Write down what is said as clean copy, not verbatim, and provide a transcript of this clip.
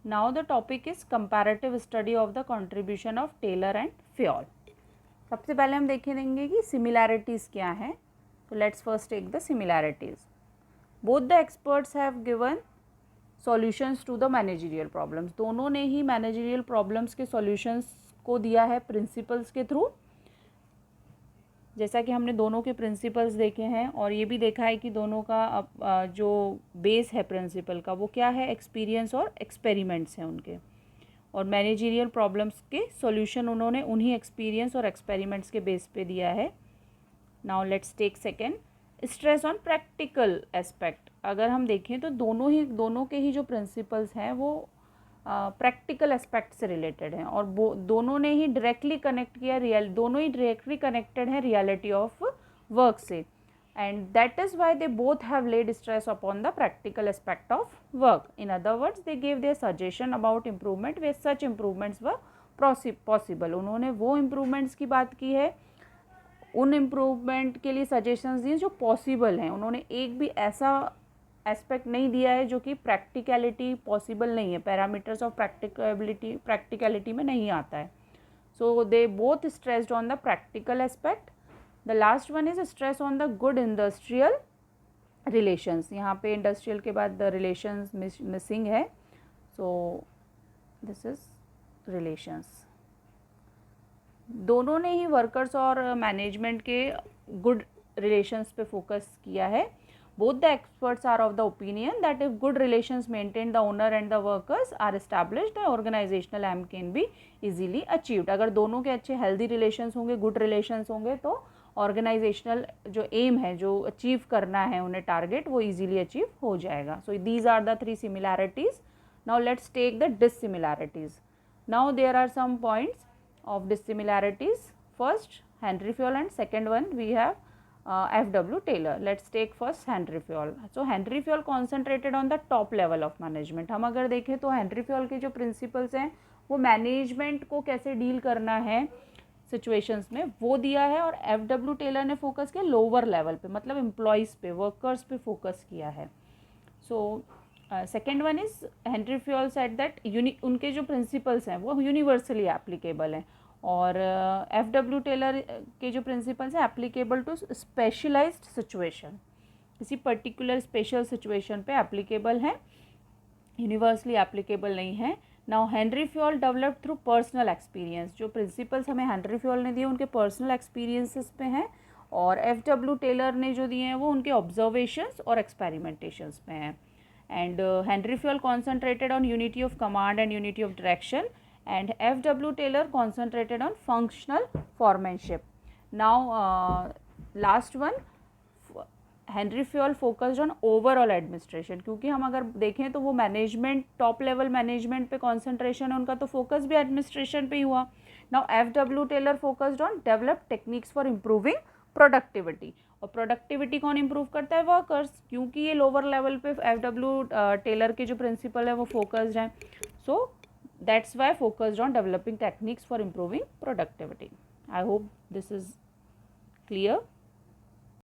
Now the topic is comparative study of the contribution of Taylor and Fayol. सबसे पहले हम देखेंगे कि सिमिलैरिटीज़ क्या हैं। तो let's first take the similarities. Both the experts have given solutions to the managerial problems. दोनों ने ही मैनेजरियल प्रॉब्लम्स के सॉल्यूशंस को दिया है प्रिंसिपल्स के थ्रू। जैसा कि हमने दोनों के प्रिंसिपल्स देखे हैं और ये भी देखा है कि दोनों का जो बेस है प्रिंसिपल का वो क्या है, एक्सपीरियंस और एक्सपेरिमेंट्स हैं उनके। और मैनेजरियल प्रॉब्लम्स के सॉल्यूशन उन्होंने उन्हीं एक्सपीरियंस और एक्सपेरिमेंट्स के बेस पे दिया है। Now let's take second, stress on practical aspect. अगर हम देखें तो दोनों के ही जो प्रिंसिपल्स हैं वो प्रैक्टिकल एस्पेक्ट से रिलेटेड हैं और दोनों ने ही डायरेक्टली कनेक्ट किया, दोनों ही डायरेक्टली कनेक्टेड हैं रियलिटी ऑफ वर्क से, and that is why they both have led stress upon the practical aspect of work. In other words they gave there suggestion about improvement way such improvements were possible. उन्होंने वो improvements की बात की है, उन improvement के लिए suggestions दिए जो पॉसिबल हैं। उन्होंने एक भी ऐसा एस्पेक्ट नहीं दिया है जो कि प्रैक्टिकलिटी पॉसिबल नहीं है, पैरामीटर्स ऑफ प्रैक्टिकलिटी में नहीं आता है। So they both stressed on the practical aspect. The last one is stress on the good industrial relations. यहाँ पे इंडस्ट्रियल के बाद द रिलेशंस मिसिंग है, सो दिस इज रिलेशंस। दोनों ने ही वर्कर्स और मैनेजमेंट के गुड रिलेशंस पे फोकस किया है। Both the experts are of the opinion that if good relations maintained, the owner and the workers are established, the organizational aim can be easily achieved. अगर दोनों के अच्छे healthy relations होंगे, good relations होंगे तो organizational जो aim है, जो achieve करना है उन्हें target, वो easily achieve हो जाएगा. So these are the three similarities. Now let's take the dissimilarities. Now there are some points of dissimilarities. First Henry Fayol and second one we have F.W. Taylor. Let's take first Henry Fayol. So Henry Fayol concentrated on the top level of management. हम अगर देखें तो Henry Fayol के जो principles हैं वो management को कैसे डील करना है सिचुएशंस में वो दिया है, और F.W. टेलर ने फोकस किया लोअर लेवल पे, मतलब एम्प्लॉयज़ पे, वर्कर्स पे फोकस किया है. So second one is Henry Fayol said that उनके जो प्रिंसिपल्स हैं वो यूनिवर्सली एप्लीकेबल हैं, और F.W. टेलर के जो प्रिंसिपल्स हैं एप्लीकेबल टू स्पेशलाइज्ड सिचुएशन, किसी पर्टिकुलर स्पेशल सिचुएशन पे एप्लीकेबल हैं, यूनिवर्सली एप्लीकेबल नहीं है. Now Henry Fayol developed through personal experience. जो प्रिंसिपल्स हमें हेनरी फ्योल ने दिए उनके पर्सनल एक्सपीरियंसेस पे हैं, और F.W. टेलर ने जो दिए हैं वो उनके ऑब्जर्वेशंस और एक्सपेरिमेंटेशंस पे हैं. And Henry Fayol concentrated on unity of command and unity of direction, and F.W. Taylor concentrated on functional foremanship. Now last one, Henry Fayol focused on overall administration. क्योंकि हम अगर देखें तो वो मैनेजमेंट, टॉप लेवल मैनेजमेंट पे concentration है उनका, तो फोकस भी एडमिनिस्ट्रेशन पे ही हुआ. Now F.W. Taylor focused on develop techniques for improving productivity. और प्रोडक्टिविटी कौन इम्प्रूव करता है? वर्कर्स. क्योंकि ये लोअर लेवल पे F.W. टेलर के जो प्रिंसिपल है वो फोकस्ड हैं. सो that's why focused on developing techniques for improving productivity. I hope this is clear.